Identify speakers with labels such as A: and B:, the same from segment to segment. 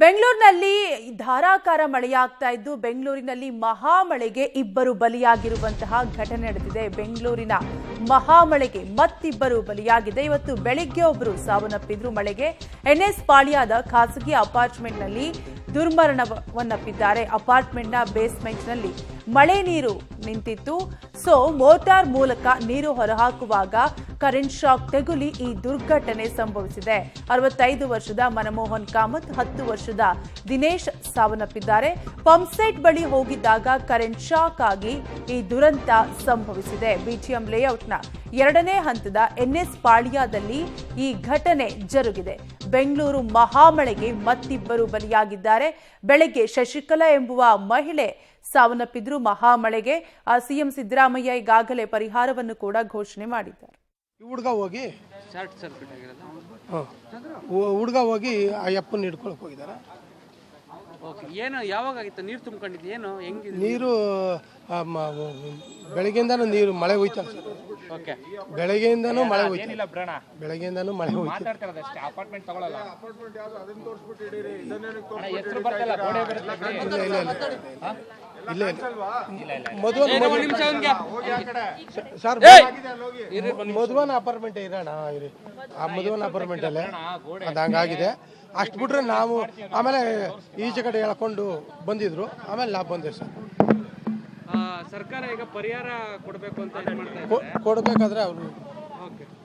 A: ಬೆಂಗಳೂರಿನಲ್ಲಿ ಧಾರಾಕಾರ ಮಳೆಯಾಗ್ತಾ ಇದ್ದು ಬೆಂಗಳೂರಿನಲ್ಲಿ ಮಹಾಮಳೆಗೆ ಇಬ್ಬರು ಬಲಿಯಾಗಿರುವಂತಹ ಘಟನೆ ನಡೆದಿದೆ. ಬೆಂಗಳೂರಿನ ಮಹಾಮಳೆಗೆ ಮತ್ತಿಬ್ಬರು ಬಲಿಯಾಗಿದೆ. ಇವತ್ತು ಬೆಳಿಗ್ಗೆ ಒಬ್ಬರು ಸಾವನ್ನಪ್ಪಿದ್ರು. ಮಳೆಗೆ ಎನ್ಎಸ್ ಪಾಳ್ಯದ ಖಾಸಗಿ ಅಪಾರ್ಟ್ಮೆಂಟ್ನಲ್ಲಿ ದುರ್ಮರಣವನ್ನಪ್ಪಿದ್ದಾರೆ. ಅಪಾರ್ಟ್ಮೆಂಟ್ನ ಬೇಸ್ಮೆಂಟ್ನಲ್ಲಿ ಮಳೆ ನೀರು ನಿಂತಿತ್ತು. ಮೋಟಾರ್ ಮೂಲಕ ನೀರು ಹೊರಹಾಕುವಾಗ ಕರೆಂಟ್ ಶಾಕ್ ತಗುಲಿ ಈ ದುರ್ಘಟನೆ ಸಂಭವಿಸಿದೆ. 65 ವರ್ಷದ ಮನಮೋಹನ್ ಕಾಮತ್, 10 ವರ್ಷದ ದಿನೇಶ್ ಸಾವನ್ನಪ್ಪಿದ್ದಾರೆ. ಪಂಪ್ಸೆಟ್ ಬಳಿ ಹೋಗಿದ್ದಾಗ ಕರೆಂಟ್ ಶಾಕ್ ಆಗಿ ಈ ದುರಂತ ಸಂಭವಿಸಿದೆ. ಬಿಟಿಎಂ ಲೇಔಟ್ನ 2ನೇ ಹಂತದ ಎನ್ಎಸ್ ಪಾಳ್ಯದಲ್ಲಿ ಈ ಘಟನೆ ಜರುಗಿದೆ. ಬೆಂಗಳೂರು ಮಹಾಮಳೆಗೆ ಮತ್ತಿಬ್ಬರು ಬಲಿಯಾಗಿದ್ದಾರೆ. ಬೆಳಗ್ಗೆ ಶಶಿಕಲಾ ಎಂಬುವ ಮಹಿಳೆ ಸಾವನ್ನಪ್ಪಿದ್ರು. ಮಹಾಮಳೆಗೆ ಸಿಎಂ ಸಿದ್ದರಾಮಯ್ಯ ಈಗಾಗಲೇ ಪರಿಹಾರವನ್ನು ಕೂಡ ಘೋಷಣೆ ಮಾಡಿದ್ದಾರೆ.
B: ಹುಡುಗ ಹೋಗಿ ಆ ಅಪ್ಪನ ಹಿಡ್ಕೊಳಕ್ ಹೋಗಿದ್ದಾರೆ.
C: ಏನು ಯಾವಾಗ ಆಗಿತ್ತು? ನೀರು ತುಂಬಿಕೊಂಡಿದ್ದು ಏನು ಹೆಂಗೆ?
B: ನೀರು ಬೆಳಗ್ಗೆಯಿಂದಾನು ನೀರು ಮಳೆ ಹೋಯ್ತಲ್ಲ ಸರ್. ಬೆಳಗ್ಗೆಯಿಂದಾನು ಮಳೆ ಹೋಯ್ತು. ಬೆಳಗ್ಗೆಯಿಂದಾನು ಮಳೆ ಹೋಯ್ತು. ಇಲ್ಲ ಸರ್, ಮಧುವನ ಅಪಾರ್ಟ್ಮೆಂಟ್ ಇರೋಣ. ಆ ಮಧುವನ ಅಪಾರ್ಟ್ಮೆಂಟ್ ಅಲ್ಲೇ ಅದು ಹಂಗಾಗಿದೆ. ಅಷ್ಟು ಬಿಟ್ರೆ ನಾವು ಆಮೇಲೆ ಈಚೆ ಕಡೆ ಎಳ್ಕೊಂಡು ಬಂದಿದ್ರು. ಆಮೇಲೆ ನಾವು ಬಂದಿವಿ ಸರ್.
C: ಸರ್ಕಾರ ಈಗ ಪರಿಹಾರ ಕೊಡಬೇಕು ಅಂತ
B: ಕೊಡ್ಬೇಕಾದ್ರೆ ಅವರು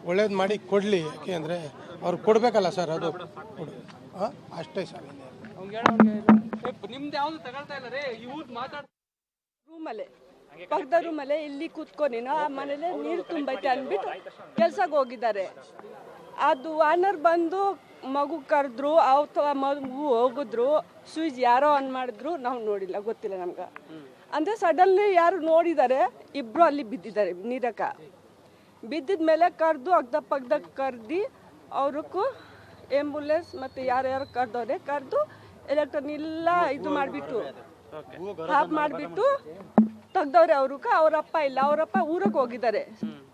B: ಒಳ್ಳೇದು ಮಾಡಿ ಕೊಡ್ಲಿ. ಯಾಕೆ ಅಂದ್ರೆ ಅವ್ರು ಕೊಡ್ಬೇಕಲ್ಲ ಸರ್, ಅದು ಅಷ್ಟೇ ಸರ್.
C: ನಿಮ್ದು ಯಾವ್ದು ತಗೊಳ್ತಾ ಇಲ್ಲ ರೇ, ಇವ್ರು ಮಾತಾಡ
D: ರೂಮಲ್ಲೇ ಪಕ್ಕದ ರೂಮಲ್ಲೇ ಇಲ್ಲಿ ಕೂತ್ಕೊಂಡು ಆ ಮನೇಲಿ ನೀರು ತುಂಬೈತೆ ಅಂದ್ಬಿಟ್ಟು ಕೆಲ್ಸಕ್ಕೆ ಹೋಗಿದ್ದಾರೆ. ಅದು ವಾನರ್ ಬಂದು ಮಗು ಕರೆದ್ರು, ಅಥವಾ ಮಗು ಹೋಗಿದ್ರು. ಸ್ವಿಚ್ ಯಾರೋ ಆನ್ ಮಾಡಿದ್ರು, ನಾವು ನೋಡಿಲ್ಲ, ಗೊತ್ತಿಲ್ಲ ನಮ್ಗೆ. ಅಂದರೆ ಸಡನ್ಲಿ ಯಾರು ನೋಡಿದ್ದಾರೆ, ಇಬ್ಬರು ಅಲ್ಲಿ ಬಿದ್ದಿದ್ದಾರೆ ನೀರಕ್ಕ. ಬಿದ್ದಿದ ಮೇಲೆ ಕರೆದು ಅಗ್ದಪ್ಪಗ್ದಾಗ ಕರೆದು ಅವ್ರಿಗೂ ಆ್ಯಂಬುಲೆನ್ಸ್ ಮತ್ತು ಯಾರ್ಯಾರು ಕರೆದವ್ರೆ ಕರೆದು ಎಲೆಕ್ಟ್ರಾನ್ ಎಲ್ಲ ಇದು ಮಾಡಿಬಿಟ್ಟು ಆಫ್ ಮಾಡಿಬಿಟ್ಟು ತೆಗ್ದವ್ರೆ. ಅವರಪ್ಪ ಇಲ್ಲ, ಅವರಪ್ಪ ಊರಿಗೆ ಹೋಗಿದ್ದಾರೆ.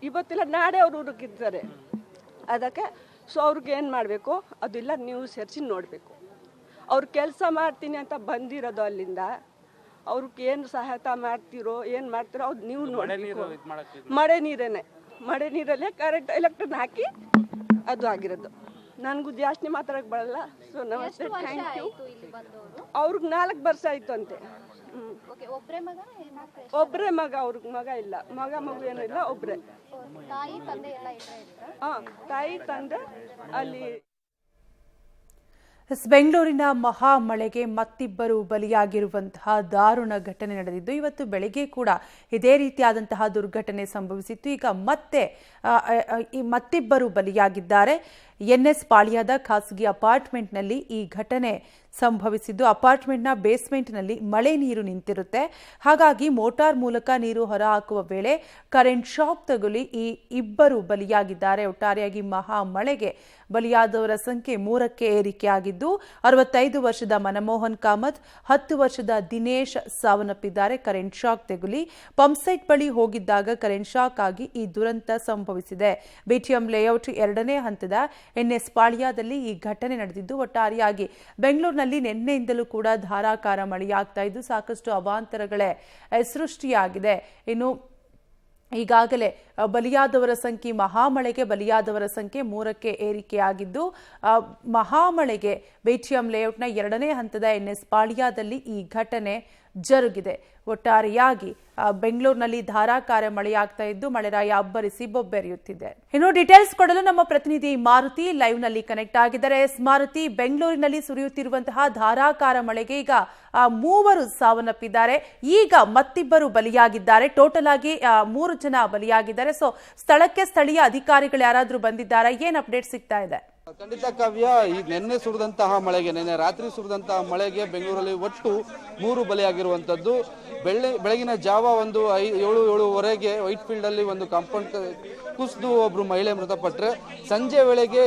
D: ಇವತ್ತಿಲ್ಲ ನಾಳೆ ಅವ್ರ ಊರಿಗೆ ಇದ್ದಾರೆ. ಅದಕ್ಕೆ ಅವ್ರಿಗೆ ಏನು ಮಾಡಬೇಕು ಅದೆಲ್ಲ ನೀವು ಸೇರಿಸಿ ನೋಡಬೇಕು. ಅವ್ರು ಕೆಲಸ ಮಾಡ್ತೀನಿ ಅಂತ ಬಂದಿರೋದು ಅಲ್ಲಿಂದ. ಅವ್ರಿಗೆ ಏನು ಸಹಾಯತ ಮಾಡ್ತಿರೋ ಏನು ಮಾಡ್ತಿರೋ ಅದು ನೀವು ನೋಡಬೇಕು. ಮಳೆ ನೀರಲ್ಲೇ ಕರೆಂಟ್ ಎಲೆಕ್ಟ್ರಿಕ್ ಹಾಕಿ ಅದು ಆಗಿರೋದು. ನನಗೂ ಜಾಸ್ತಿ ಮಾತಾಡಕ್ಕೆ ಬರಲ್ಲ. ಸೊ ನಮಸ್ತೆ, ಥ್ಯಾಂಕ್ ಯು. ಅವ್ರಿಗೆ 4 ವರ್ಷ ಆಯಿತು ಅಂತೆ. ಒಬ್ಬರೇ ಮಗ, ಅವ್ರಿಗೆ ಮಗ ಇಲ್ಲ, ಮಗು ಏನೂ ಇಲ್ಲ, ಒಬ್ಬರೇ. ತಾಯಿ ತಂದೆ ಅಲ್ಲಿ.
A: ಬೆಂಗಳೂರಿನ ಮಹಾಮಳೆಗೆ ಮತ್ತಿಬ್ಬರು ಬಲಿಯಾಗಿರುವಂತಹ ದಾರುಣ ಘಟನೆ ನಡೆದಿದ್ದು ಇವತ್ತು ಬೆಳಗ್ಗೆ ಕೂಡ ಇದೇ ರೀತಿಯಾದಂತಹ ದುರ್ಘಟನೆ ಸಂಭವಿಸಿತ್ತು. ಈಗ ಮತ್ತಿಬ್ಬರು ಬಲಿಯಾಗಿದ್ದಾರೆ. ಎನ್ಎಸ್ ಪಾಳ್ಯದ ಖಾಸಗಿ ಅಪಾರ್ಟ್ಮೆಂಟ್ನಲ್ಲಿ ಈ ಘಟನೆ ಸಂಭವಿಸಿದ್ದು. ಅಪಾರ್ಟ್ಮೆಂಟ್ನ ಬೇಸ್ಮೆಂಟ್ನಲ್ಲಿ ಮಳೆ ನೀರು ನಿಂತಿರುತ್ತೆ. ಹಾಗಾಗಿ ಮೋಟಾರ್ ಮೂಲಕ ನೀರು ಹೊರಹಾಕುವ ವೇಳೆ ಕರೆಂಟ್ ಶಾಕ್ ತಗುಲಿ ಈ ಇಬ್ಬರು ಬಲಿಯಾಗಿದ್ದಾರೆ. ಒಟ್ಟಾರೆಯಾಗಿ ಮಹಾಮಳೆಗೆ ಬಲಿಯಾದವರ ಸಂಖ್ಯೆ 3ಕ್ಕೆ ಏರಿಕೆಯಾಗಿದ್ದು 65 ವರ್ಷದ ಮನಮೋಹನ್ ಕಾಮತ್, 10 ವರ್ಷದ ದಿನೇಶ್ ಸಾವನ್ನಪ್ಪಿದ್ದಾರೆ. ಕರೆಂಟ್ ಶಾಕ್ ತಗುಲಿ ಪಂಪ್ಸೆಟ್ ಬಳಿ ಹೋಗಿದ್ದಾಗ ಕರೆಂಟ್ ಶಾಕ್ ಆಗಿ ಈ ದುರಂತ ಸಂಭವಿಸಿದೆ. ಬಿಟಿಎಂ ಲೇಔಟ್ 2ನೇ ಹಂತದ ಎನ್ಎಸ್ ಪಾಳ್ಯದಲ್ಲಿ ಈ ಘಟನೆ ನಡೆದಿದ್ದು. ಒಟ್ಟಾರೆಯಾಗಿ ಬೆಂಗಳೂರಿನಲ್ಲಿ ನಿನ್ನೆಯಿಂದಲೂ ಕೂಡ ಧಾರಾಕಾರ ಮಳೆಯಾಗ್ತಾ ಇದ್ದು ಸಾಕಷ್ಟು ಅವಾಂತರಗಳೇ ಸೃಷ್ಟಿಯಾಗಿದೆ. ಇನ್ನು ಈಗಾಗಲೇ ಬಲಿಯಾದವರ ಸಂಖ್ಯೆ, ಮಹಾಮಳೆಗೆ ಬಲಿಯಾದವರ ಸಂಖ್ಯೆ 3ಕ್ಕೆ ಏರಿಕೆಯಾಗಿದ್ದು ಮಹಾಮಳೆಗೆ ಬಿಟಿಎಂ ಲೇಔಟ್ನ 2ನೇ ಹಂತದ ಎನ್ಎಸ್ ಪಾಳ್ಯದಲ್ಲಿ ಈ ಘಟನೆ ಜರುಗಿದೆ. ಒಟ್ಟಾರೆಯಾಗಿ ಬೆಂಗಳೂರಿನಲ್ಲಿ ಧಾರಾಕಾರ ಮಳೆಯಾಗ್ತಾ ಇದ್ದು ಮಳೆರಾಯ ಅಬ್ಬರಿಸಿ ಬೊಬ್ಬೆರೆಯುತ್ತಿದೆ. ಇನ್ನು ಡೀಟೇಲ್ಸ್ ಕೊಡಲು ನಮ್ಮ ಪ್ರತಿನಿಧಿ ಮಾರುತಿ ಲೈವ್ ನಲ್ಲಿ ಕನೆಕ್ಟ್ ಆಗಿದ್ದಾರೆ. ಮಾರುತಿ, ಬೆಂಗಳೂರಿನಲ್ಲಿ ಸುರಿಯುತ್ತಿರುವಂತಹ ಧಾರಾಕಾರ ಮಳೆಗೆ ಈಗ 3 ಸಾವನ್ನಪ್ಪಿದ್ದಾರೆ. ಈಗ ಮತ್ತಿಬ್ಬರು ಬಲಿಯಾಗಿದ್ದಾರೆ. ಟೋಟಲ್ ಆಗಿ 3 ಜನ ಬಲಿಯಾಗಿದ್ದಾರೆ. ಸ್ಥಳಕ್ಕೆ ಸ್ಥಳೀಯ ಅಧಿಕಾರಿಗಳು ಯಾರಾದ್ರೂ ಬಂದಿದ್ದಾರಾ? ಏನ್ ಅಪ್ಡೇಟ್ ಸಿಗ್ತಾ ಇದೆ?
E: ಖಂಡಿತ ಕಾವ್ಯ, ಈ ನಿನ್ನೆ ರಾತ್ರಿ ಸುರಿದಂತಹ ಮಳೆಗೆ ಬೆಂಗಳೂರಲ್ಲಿ ಒಟ್ಟು 3 ಬಲಿಯಾಗಿರುವಂತದ್ದು. ಬೆಳಗಿನ ಜಾವ ಒಂದು 7:07ವರೆಗೆ ವೈಟ್ ಫೀಲ್ಡ್ ಅಲ್ಲಿ ಒಂದು ಕಾಂಪೌಂಡ್ ಕುಸಿದು ಒಬ್ರು ಮಹಿಳೆ ಮೃತಪಟ್ಟರೆ ಸಂಜೆ ವೇಳೆಗೆ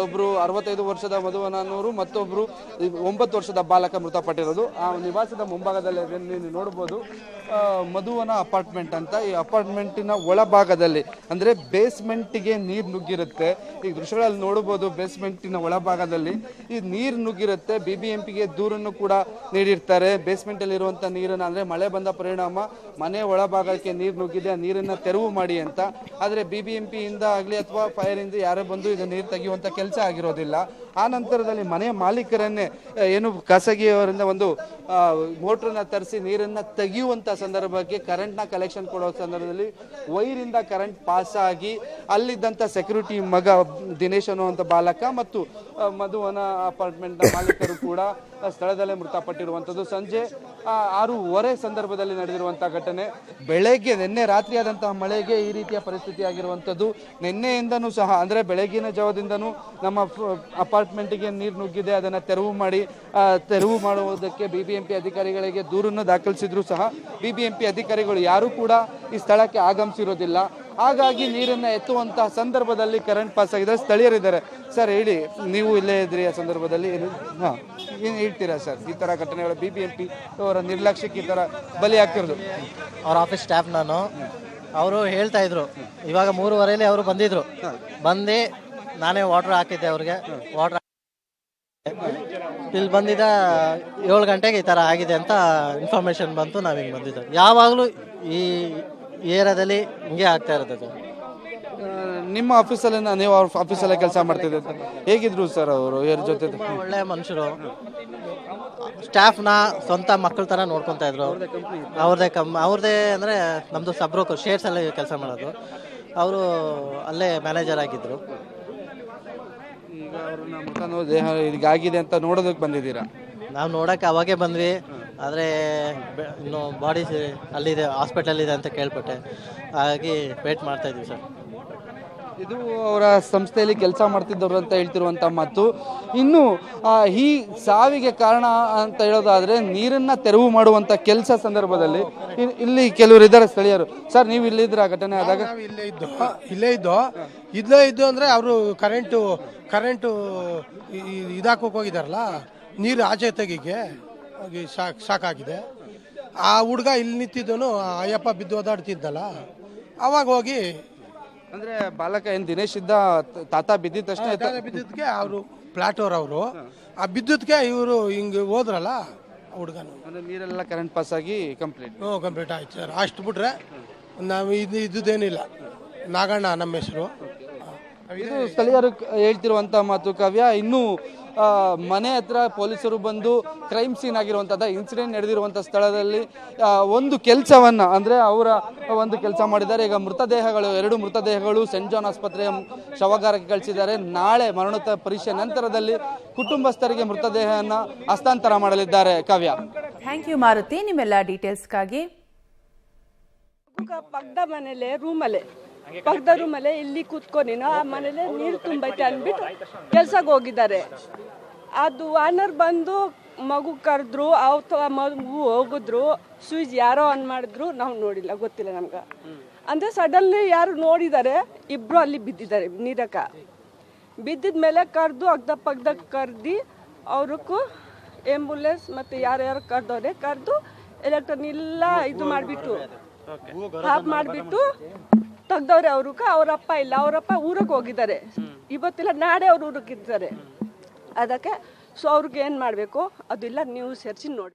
E: ಒಬ್ರು 65 ವರ್ಷದ ಮಧುವನನೂರು ಮತ್ತೊಬ್ರು 9 ವರ್ಷದ ಬಾಲಕ ಮೃತಪಟ್ಟಿರೋದು. ಆ ನಿವಾಸದ ಮುಂಭಾಗದಲ್ಲಿ ನೀವು ನೋಡ್ಬೋದು ಮಧುವನ ಅಪಾರ್ಟ್ಮೆಂಟ್ ಅಂತ. ಈ ಅಪಾರ್ಟ್ಮೆಂಟಿನ ಒಳಭಾಗದಲ್ಲಿ ಅಂದ್ರೆ ಬೇಸ್ಮೆಂಟ್ಗೆ ನೀರು ನುಗ್ಗಿರುತ್ತೆ. ಈ ದೃಶ್ಯಗಳಲ್ಲಿ ನೋಡಬಹುದು ಬೇಸ್ಮೆಂಟಿನ ಒಳಭಾಗದಲ್ಲಿ ಈ ನೀರು ನುಗ್ಗಿರುತ್ತೆ. BBMPಗೆ ದೂರನ್ನು ಕೂಡ ನೀಡಿರ್ತಾರೆ. ಬೇಸ್ಮೆಂಟ್ ಅಲ್ಲಿ ಇರುವಂತ ನೀರನ್ನು ಅಂದ್ರೆ ಮಳೆ ಬಂದ ಪರಿಣಾಮ ಮನೆ ಒಳಭಾಗಕ್ಕೆ ನೀರು ನುಗ್ಗಿದೆ, ಆ ನೀರನ್ನ ತೆರವು ಮಾಡಿ ಅಂತ. ಆದ್ರೆ BBMP ಇಂದ ಆಗ್ಲಿ ಅಥವಾ ಫೈರ್ ಇಂದ ಯಾರೇ ಬಂದು ಇದು ನೀರು ತೆಗೆಯುವಂತ ಕೆಲಸ ಆಗಿರೋದಿಲ್ಲ. ಆ ನಂತರದಲ್ಲಿ ಮನೆ ಮಾಲೀಕರನ್ನೇ ಏನು ಖಾಸಗಿಯವರಿಂದ ಒಂದು ಮೋಟ್ರನ್ನ ತರಿಸಿ ನೀರನ್ನ ತೆಗೆಯುವಂತ ಸಂದರ್ಭಕ್ಕೆ ಕರೆಂಟ್ನ ಕಲೆಕ್ಷನ್ ಕೊಡೋ ಸಂದರ್ಭದಲ್ಲಿ ವೈರಿಂದ ಕರೆಂಟ್ ಪಾಸ್ ಆಗಿ ಅಲ್ಲಿದ್ದಂಥ ಸೆಕ್ಯೂರಿಟಿ ಮಗ ದಿನೇಶ್ ಅನ್ನುವಂಥ ಬಾಲಕ ಮತ್ತು ಮಧುವನ ಅಪಾರ್ಟ್ಮೆಂಟ್ನ ಮಾಲೀಕರು ಕೂಡ ಸ್ಥಳದಲ್ಲೇ ಮೃತಪಟ್ಟಿರುವಂಥದ್ದು. ಸಂಜೆ 6:15 ಸಂದರ್ಭದಲ್ಲಿ ನಡೆದಿರುವಂಥ ಘಟನೆ. ಬೆಳಗ್ಗೆ ನಿನ್ನೆ ರಾತ್ರಿ ಆದಂತಹ ಮಳೆಗೆ ಈ ರೀತಿಯ ಪರಿಸ್ಥಿತಿ ಆಗಿರುವಂಥದ್ದು. ನಿನ್ನೆಯಿಂದನೂ ಸಹ ಅಂದರೆ ಬೆಳಗಿನ ಜಾವದಿಂದನೂ ನಮ್ಮ ಅಪಾರ್ಟ್ಮೆಂಟಿಗೆ ನೀರು ನುಗ್ಗಿದೆ, ಅದನ್ನು ತೆರವು ಮಾಡುವುದಕ್ಕೆ BBMP ಅಧಿಕಾರಿಗಳಿಗೆ ದೂರನ್ನು ದಾಖಲಿಸಿದ್ರು ಸಹ BBMP ಅಧಿಕಾರಿಗಳು ಯಾರೂ ಕೂಡ ಈ ಸ್ಥಳಕ್ಕೆ ಆಗಮಿಸಿರೋದಿಲ್ಲ. ಹಾಗಾಗಿ ನೀರನ್ನು ಎತ್ತುವಂತಹ ಸಂದರ್ಭದಲ್ಲಿ ಕರೆಂಟ್ ಪಾಸ್ ಆಗಿದೆ. ಸ್ಥಳೀಯರಿದ್ದಾರೆ. ಸರ್ ಹೇಳಿ, ನೀವು ಇಲ್ಲೇ ಇದ್ರಿ ಆ ಸಂದರ್ಭದಲ್ಲಿ, ಏನು ಹೇಳ್ತೀರಾ ಸರ್? ಈ ಥರ ಘಟನೆಗಳು BBMP ಅವರ ನಿರ್ಲಕ್ಷ್ಯಕ್ಕೆ ಈ ಥರ ಬಲಿ ಆಗ್ತಿರೋದು.
F: ಅವ್ರ ಆಫೀಸ್ ಸ್ಟಾಫ್ ನಾನು, ಅವರು ಹೇಳ್ತಾ ಇದ್ರು ಇವಾಗ 3:15 ಅವರು ಬಂದಿದ್ರು. ಬಂದು ನಾನೇ ವಾಟರ್ ಹಾಕಿದ್ದೆ ಅವ್ರಿಗೆ. ವಾಟರ್ ಇಲ್ಲಿ ಬಂದಿದ್ದ 7 ಗಂಟೆಗೆ ಈ ಥರ ಆಗಿದೆ ಅಂತ ಇನ್ಫಾರ್ಮೇಶನ್ ಬಂತು. ನಾವು ಹಿಂಗೆ ಬಂದಿದ್ದು. ಯಾವಾಗಲೂ ಈ ಏರಿಯಾದಲ್ಲಿ ಹಿಂಗೆ ಆಗ್ತಾ ಇರ್ತದೆ.
E: ನಿಮ್ಮ ಆಫೀಸಲ್ಲಿ ನೀವು ಅವ್ರ ಆಫೀಸಲ್ಲೇ ಕೆಲಸ ಮಾಡ್ತಿದ್ದೆ ಅಂತ ಹೇಗಿದ್ರು ಸರ್ ಅವರು? ಯಾರ ಜೊತೆ?
F: ಒಳ್ಳೆ ಮನುಷ್ಯರು. ಸ್ಟಾಫ್ನ ಸ್ವಂತ ಮಕ್ಕಳ ಥರ ನೋಡ್ಕೊತಾ ಇದ್ರು. ಅವ್ರದ್ದೇ ಅಂದರೆ ನಮ್ಮದು ಸಬ್ರೋಕರ್ ಶೇರ್ಸಲ್ಲಿ ಕೆಲಸ ಮಾಡೋದು. ಅವರು ಅಲ್ಲೇ ಮ್ಯಾನೇಜರ್ ಆಗಿದ್ದರು.
E: ಈಗ ಅವ್ರನ್ನ ಮೃತ ದೇಹ ಹೀಗಾಗಿದೆ ಅಂತ ನೋಡೋದಕ್ಕೆ ಬಂದಿದ್ದೀರಾ?
F: ನಾವು ನೋಡೋಕ್ಕೆ ಅವಾಗೇ ಬಂದ್ವಿ. ಆದರೆ ಇನ್ನು ಬಾಡಿ ಅಲ್ಲಿದೆ, ಹಾಸ್ಪಿಟಲಿದೆ ಅಂತ ಕೇಳ್ಪಟ್ಟೆ. ಹಾಗಾಗಿ ವೇಟ್ ಮಾಡ್ತಾ ಇದ್ವಿ ಸರ್.
E: ಇದು ಅವರ ಸಂಸ್ಥೆಯಲ್ಲಿ ಕೆಲಸ ಮಾಡ್ತಿದ್ದವರು ಅಂತ ಹೇಳ್ತಿರುವಂಥ ಮಾತು. ಇನ್ನು ಈ ಸಾವಿಗೆ ಕಾರಣ ಅಂತ ಹೇಳೋದಾದ್ರೆ ನೀರನ್ನ ತೆರವು ಮಾಡುವಂಥ ಕೆಲಸ ಸಂದರ್ಭದಲ್ಲಿ ಇಲ್ಲಿ ಕೆಲವರು ಇದ್ದಾರೆ ಸ್ಥಳೀಯರು. ಸರ್, ನೀವು ಇಲ್ಲಿದ್ರ ಘಟನೆ ಆದಾಗ?
B: ಇಲ್ಲೇ ಇದ್ದು ಅಂದರೆ ಅವರು ಕರೆಂಟು ಇದಾಕೋಕೆ ಹೋಗಿದಾರಲ್ಲ, ನೀರು ಆಚೆ ತೆಗಿಗೆ ಸಾಕಾಗಿದೆ. ಆ ಹುಡುಗ ಇಲ್ಲಿ ನಿಂತಿದ್ದನು, ಅಯ್ಯಪ್ಪ ಬಿದ್ದು ಓದಾಡ್ತಿದ್ದಲ್ಲ, ಅವಾಗ ಹೋಗಿ
E: ಅಂದ್ರೆ ಬಾಲಕ ಏನು ದಿನೇಶ್ ಇದ್ದ, ತಾತ ಬಿದ್ದಿದ ತಕ್ಷಣ
B: ಬಿದ್ದಿದ್ದಕ್ಕೆ ಅವರು ಪ್ಲಾಟೋರ್ ಅವರು ಆ ಬಿದ್ದಿದ್ದಕ್ಕೆ ಇವರು ಹಿಂಗೆ ಹೋದ್ರಲ್ಲ ಹುಡುಗನು.
E: ಅಂದ್ರೆ ನೀರೆಲ್ಲ ಕರೆಂಟ್ ಪಾಸ್ ಆಗಿ
B: ಕಂಪ್ಲೀಟ್ ಆಯ್ತು ಸರ್. ಅಷ್ಟು ಬಿಟ್ರೆ ನಾವು ಇದ್ದುದೇನಿಲ್ಲ. ನಾಗಣ್ಣ ನಮ್ಮ ಹೆಸರು.
E: ಇದು ಸ್ಥಳೀಯರು ಹೇಳ್ತಿರುವಂತ ಮಾತು ಕಾವ್ಯ. ಇನ್ನು ಮನೆ ಹತ್ರ ಪೊಲೀಸರು ಬಂದು ಕ್ರೈಮ್ ಸೀನ್ ಆಗಿರುವಂಥದ್ದು ಇನ್ಸಿಡೆಂಟ್ ನಡೆದಿರುವಂಥ ಸ್ಥಳದಲ್ಲಿ ಒಂದು ಕೆಲಸವನ್ನ ಅಂದರೆ ಅವರ ಒಂದು ಕೆಲಸ ಮಾಡಿದ್ದಾರೆ. ಈಗ ಎರಡು ಮೃತದೇಹಗಳು ಸೆಂಟ್ ಜಾನ್ ಆಸ್ಪತ್ರೆಯ ಶವಾಗಾರಕ್ಕೆ ಕಳಿಸಿದ್ದಾರೆ. ನಾಳೆ ಮರಣೋತ್ತರ ಪರೀಕ್ಷೆ ನಂತರದಲ್ಲಿ ಕುಟುಂಬಸ್ಥರಿಗೆ ಮೃತದೇಹವನ್ನು ಹಸ್ತಾಂತರ ಮಾಡಲಿದ್ದಾರೆ. ಕಾವ್ಯ,
A: ಥ್ಯಾಂಕ್ ಯು ಮಾರುತಿ ನಿಮ್ಮೆಲ್ಲ ಡೀಟೇಲ್ಸ್ಗಾಗಿ.
D: ಪಕ್ಕದ ಮನೇಲೆ ಪಕ್ಕದ ರೂಮಲ್ಲೇ ಇಲ್ಲಿ ಕೂತ್ಕೊಂಡಿನ ಆ ಮನೇಲೆ ನೀರು ತುಂಬೈತೆ ಅಂದ್ಬಿಟ್ಟು ಕೆಲ್ಸಕ್ಕೆ ಹೋಗಿದ್ದಾರೆ. ಅದು ಆನರ್ ಬಂದು ಮಗು ಕರೆದ್ರು, ಅಥವಾ ಮಗು ಹೋಗಿದ್ರು, ಸ್ವಿಚ್ ಯಾರೋ ಆನ್ ಮಾಡಿದ್ರು, ನಾವು ನೋಡಿಲ್ಲ, ಗೊತ್ತಿಲ್ಲ ನಮ್ಗೆ. ಅಂದರೆ ಸಡನ್ಲಿ ಯಾರು ನೋಡಿದ್ದಾರೆ, ಇಬ್ಬರು ಅಲ್ಲಿ ಬಿದ್ದಿದ್ದಾರೆ ನೀರಕ್ಕೆ. ಬಿದ್ದಿದ ಮೇಲೆ ಕರೆದು ಅಗ್ದ ಕರೆದು ಅವ್ರಿಗೂ ಆ್ಯಂಬುಲೆನ್ಸ್ ಮತ್ತು ಯಾರ್ಯಾರು ಕರೆದು ಎಲೆಕ್ಟ್ರಾನ್ ಎಲ್ಲ ಇದು ಮಾಡಿಬಿಟ್ಟು ಆಫ್ ಮಾಡಿಬಿಟ್ಟು ತೆಗ್ದವ್ರೆ. ಅವರಪ್ಪ ಇಲ್ಲ, ಅವರಪ್ಪ ಊರಿಗೆ ಹೋಗಿದ್ದಾರೆ. ಇವತ್ತಿಲ್ಲ ನಾಳೆ ಅವ್ರ ಊರಿಗೆ ಇದ್ದಾರೆ. ಅದಕ್ಕೆ ಸೊ ಅವ್ರಿಗೆ ಏನು ಮಾಡಬೇಕು ಅದೆಲ್ಲ ನೀವು ಸೇರಿಸಿ ನೋಡಿ.